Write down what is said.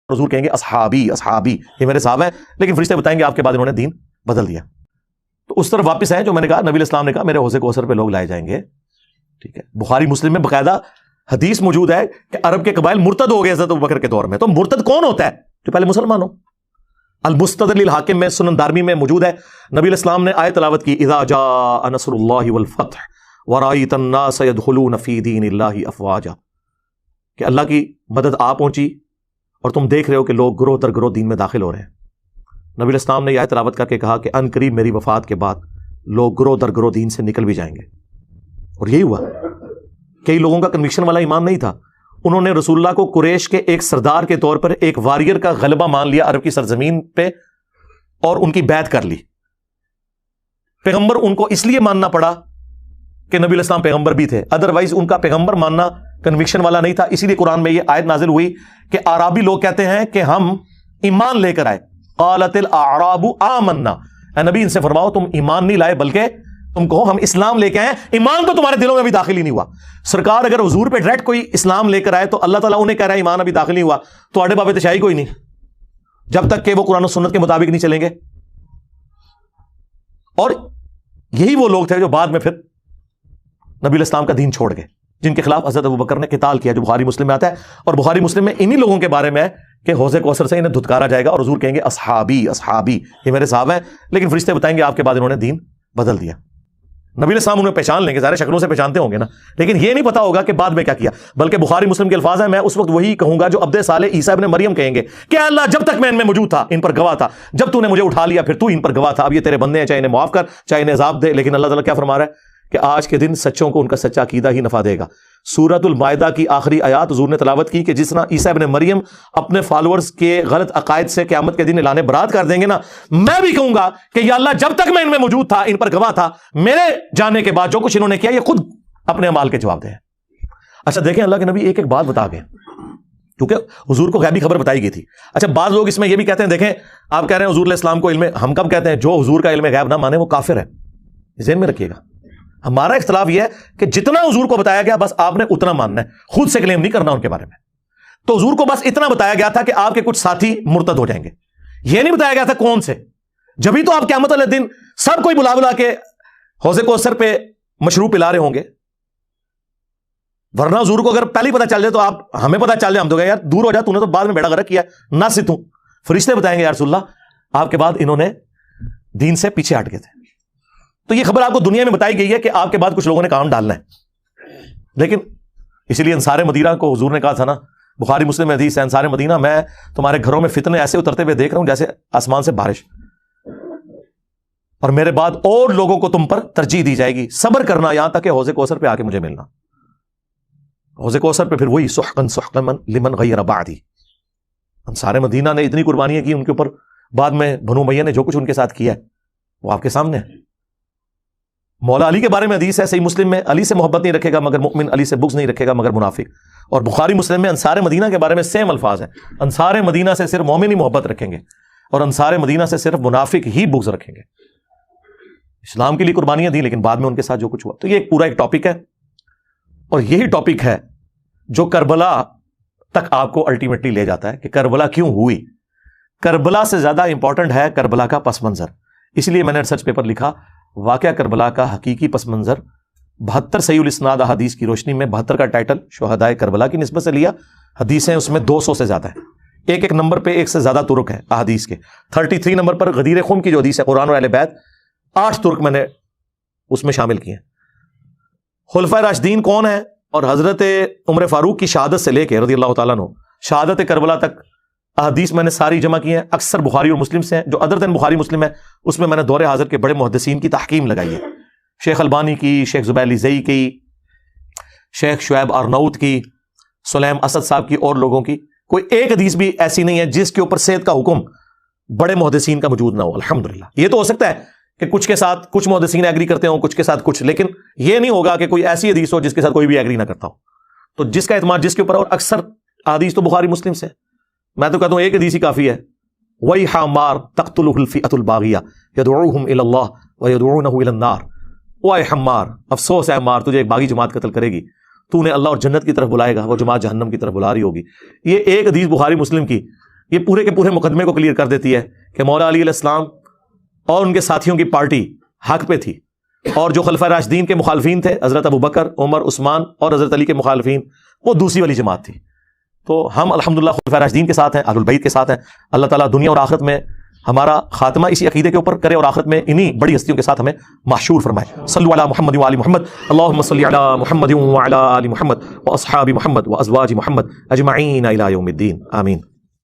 حضور کہیں گے اصحابی اصحابی، یہ میرے صحابہ ہیں، لیکن فرشتے بتائیں گے آپ کے بعد انہوں نے دین بدل دیا۔ تو اس طرف واپس ہیں جو میں نے کہا، نبی علیہ السلام نے کہا میرے حوض کوثر پہ لوگ لائے جائیں گے، ٹھیک ہے۔ بخاری مسلم میں باقاعدہ حدیث موجود ہے کہ عرب کے قبائل مرتد ہو گئے حضرت ابوبکر کے دور میں۔ تو مرتد کون ہوتا ہے؟ جو پہلے مسلمان ہو۔ المستدرک للحاکم میں، سنن دارمی میں موجود ہے، نبی علیہ السلام نے آیت تلاوت کی، اذا جاء نصر اللہ والفتح ورأیت الناس يدخلون فی دین اللہ افواجا، کہ اللہ کی مدد آ پہنچی اور تم دیکھ رہے ہو کہ لوگ گروہ در گروہ دین میں داخل ہو رہے ہیں۔ نبی علیہ السلام نے یہ آیت تلاوت کر کے کہا کہ ان قریب میری وفات کے بعد لوگ گروہ در گروہ دین سے نکل بھی جائیں گے، اور یہی ہوا۔ کئی لوگوں کا کنوکشن والا ایمان نہیں تھا، انہوں نے رسول اللہ کو قریش کے ایک سردار کے طور پر ایک واریر کا غلبہ مان لیا عرب کی سرزمین پہ، اور ان کی بیعت کر لی۔ پیغمبر ان کو اس لیے ماننا پڑا کہ نبی علیہ السلام پیغمبر بھی تھے، ادروائز ان کا پیغمبر ماننا کنوکشن والا نہیں تھا۔ اسی لیے قرآن میں یہ آیت نازل ہوئی کہ اعرابی لوگ کہتے ہیں کہ ہم ایمان لے کر آئے، قالت الاعراب آمنا، اے نبی ان سے فرماؤ تم ایمان نہیں لائے بلکہ تم کہو ہم اسلام لے کے آئے، ایمان تو تمہارے دلوں میں ابھی داخل ہی نہیں ہوا۔ سرکار اگر حضور پہ ڈائریکٹ کوئی اسلام لے کر آئے تو اللہ تعالیٰ انہیں کہہ رہا ہے ایمان ابھی داخل نہیں ہوا، تو آڑے بابے تشائی کوئی نہیں، جب تک کہ وہ قرآن و سنت کے مطابق نہیں چلیں گے۔ اور یہی وہ لوگ تھے جو بعد میں پھر نبی علیہ السلام کا دین چھوڑ گئے، جن کے خلاف حضرت ابوبکر نے قتال کیا، جو بخاری مسلم میں آتا ہے۔ اور بخاری مسلم میں انہی لوگوں کے بارے میں ہے کہ حوض کوثر سے انہیں دھتکارا جائے گا اور حضور کہیں گے اصحابی اصحابی، یہ میرے صحابہ ہیں، لیکن فرشتے بتائیں گے آپ کے بعد انہوں نے دین بدل دیا۔ نبی علیہ السلام انہیں پہچان لیں گے، ظاہر شکلوں سے پہچانتے ہوں گے نا، لیکن یہ نہیں پتا ہوگا کہ بعد میں کیا کیا۔ بلکہ بخاری مسلم کے الفاظ ہیں، میں اس وقت وہی کہوں گا جو عبد صالح عیسیٰ ابن مریم کہیں گے کہ اللہ جب تک میں ان میں موجود تھا ان پر گواہ تھا، جب تو نے مجھے اٹھا لیا پھر تو ان پر گواہ تھا، اب یہ تیرے بندے ہیں، چاہے انہیں معاف کر چاہے انہیں عذاب دے۔ لیکن اللہ تعالیٰ کیا فرما رہا ہے کہ آج کے دن سچوں کو ان کا سچا عقیدہ ہی نفع دے گا۔ سورۃ المائدہ کی آخری آیات حضور نے تلاوت کی کہ جس طرح عیسیٰ ابن مریم اپنے فالورز کے غلط عقائد سے قیامت کے دن اعلان برات کر دیں گے نا، میں بھی کہوں گا کہ یا اللہ جب تک میں ان میں موجود تھا ان پر گواہ تھا، میرے جانے کے بعد جو کچھ انہوں نے کیا یہ خود اپنے اعمال کے جواب دیں۔ اچھا دیکھیں اللہ کے نبی ایک ایک بات بتا گئے، کیونکہ حضور کو غیبی خبر بتائی گئی تھی۔ اچھا بعض لوگ اس میں یہ بھی کہتے ہیں، دیکھیں آپ کہہ رہے ہیں حضور علیہ السلام کو علم، ہم کب کہتے ہیں جو حضور کا علم غیب نہ مانے وہ کافر ہے، ذہن میں رکھیے گا۔ ہمارا اختلاف یہ ہے کہ جتنا حضور کو بتایا گیا بس آپ نے اتنا ماننا ہے، خود سے کلیم نہیں کرنا ان کے بارے میں۔ تو حضور کو بس اتنا بتایا گیا تھا کہ آپ کے کچھ ساتھی مرتد ہو جائیں گے، یہ نہیں بتایا گیا تھا کون سے۔ جبھی تو آپ قیامت والے دن سب کوئی بلا بلا کے حوض کوثر پہ مشروب پلا رہے ہوں گے، ورنہ حضور کو اگر پہلے ہی پتا چل جائے تو آپ ہمیں پتا چل جائے ہم تو کہیں یار دور ہو جا، تو نے تو بعد میں بیڑا غرق کیا نہ ستوں۔ فرشتے بتائیں گے یا رسول اللہ آپ کے بعد انہوں نے دین سے پیچھے ہٹ گئے تھے۔ تو یہ خبر آپ کو دنیا میں بتائی گئی ہے کہ آپ کے بعد کچھ لوگوں نے کام ڈالنا ہے، لیکن اسی لیے انصار مدینہ کو حضور نے کہا تھا نا، بخاری مسلم میں حدیث ہے، انصار مدینہ میں تمہارے گھروں میں فتنے ایسے اترتے ہوئے دیکھ رہا ہوں جیسے آسمان سے بارش، اور میرے بعد اور لوگوں کو تم پر ترجیح دی جائے گی، صبر کرنا یہاں تک کہ حوض کوثر پہ آ کے مجھے ملنا۔ حوض کوثر پہ پھر وہی سحقا سحقا لمن غیر بعدی، انصار مدینہ نے اتنی قربانیاں کی ان کے اوپر، بعد میں بنو امیہ نے جو کچھ ان کے ساتھ کیا ہے وہ آپ کے سامنے ہے۔ مولا علی کے بارے میں حدیث ہے صحیح مسلم میں، علی سے محبت نہیں رکھے گا مگر مؤمن، علی سے بغض نہیں رکھے گا مگر منافق۔ اور بخاری مسلم میں انصار مدینہ کے بارے میں سیم الفاظ ہیں، انصار مدینہ سے صرف مومن ہی محبت رکھیں گے اور انصار مدینہ سے صرف منافق ہی بغض رکھیں گے۔ اسلام کے لیے قربانیاں دی لیکن بعد میں ان کے ساتھ جو کچھ ہوا۔ تو یہ ایک پورا ایک ٹاپک ہے، اور یہی ٹاپک ہے جو کربلا تک آپ کو الٹیمیٹلی لے جاتا ہے کہ کربلا کیوں ہوئی۔ کربلا سے زیادہ امپورٹنٹ ہے کربلا کا پس منظر، اس لیے میں نے ریسرچ پیپر لکھا واقعہ کربلا کا حقیقی پس منظر، 72 صحیح الاسناد احادیث کی روشنی میں، 72 کا ٹائٹل شہدائے کربلا کی نسبت سے لیا، حدیثیں اس میں 200 سے زیادہ ہیں، ایک ایک نمبر پہ ایک سے زیادہ ترک ہیں احادیث کے۔ 33 نمبر پر غدیر خم کی جو حدیث ہے قرآن اور اہل بیت، 8 ترک میں نے اس میں شامل کیے ہیں۔ خلفائے راشدین کون ہیں، اور حضرت عمر فاروق کی شہادت سے لے کے رضی اللہ تعالیٰ عنہ شہادت کربلا تک احادیث میں نے ساری جمع کی ہیں، اکثر بخاری اور مسلم سے ہیں، جو ادر دین بخاری مسلم ہے اس میں نے دور حاضر کے بڑے محدثین کی تحقیم لگائی ہے، شیخ البانی کی، شیخ زبیلی زئی کی، شیخ شعیب آرناؤت کی، سلیم اسد صاحب کی، اور لوگوں کی۔ کوئی ایک حدیث بھی ایسی نہیں ہے جس کے اوپر صحت کا حکم بڑے محدثین کا موجود نہ ہو، الحمدللہ۔ یہ تو ہو سکتا ہے کہ کچھ کے ساتھ کچھ محدثین ایگری کرتے ہوں، کچھ کے ساتھ کچھ، لیکن یہ نہیں ہوگا کہ کوئی ایسی حدیث ہو جس کے ساتھ کوئی بھی ایگری نہ کرتا ہو۔ تو جس کا اعتماد جس کے اوپر، اور اکثر حدیث تو بخاری مسلم سے، میں تو کہتا ہوں ایک حدیث ہی کافی ہے، وَيْحَ عَمَّارَ تَقْتُلُهُ الْفِئَةُ الْبَاغِيَةُ يَدْعُوهُمْ إِلَى اللَّهِ وَيَدْعُونَهُ إِلَى النَّارِ۔ وَيْحَ عَمَّارَ، افسوس ہے عمار، تجھے ایک باغی جماعت قتل کرے گی، تو نے اللہ اور جنت کی طرف بلائے گا، وہ جماعت جہنم کی طرف بلا رہی ہوگی۔ یہ ایک حدیث بخاری مسلم کی یہ پورے کے پورے مقدمے کو کلیئر کر دیتی ہے کہ مولا علی علیہ السلام اور ان کے ساتھیوں کی پارٹی حق پہ تھی، اور جو خلفۂ راشدین کے مخالفین تھے، حضرت ابوبکر، عمر، عثمان اور حضرت علی کے مخالفین، وہ دوسری والی جماعت تھی۔ تو ہم الحمدللہ خلفۂ راشدین کے ساتھ ہیں، اہل البیت کے ساتھ ہیں۔ اللہ تعالیٰ دنیا اور آخرت میں ہمارا خاتمہ اسی عقیدے کے اوپر کرے، اور آخرت میں انہی بڑی ہستیوں کے ساتھ ہمیں محشور فرمائے۔ صلو علی محمد وعلی محمد، اللہم صلی علی محمد وعلی آل محمد واصحاب محمد وازواج محمد اجمعین الی یوم الدین، آمین۔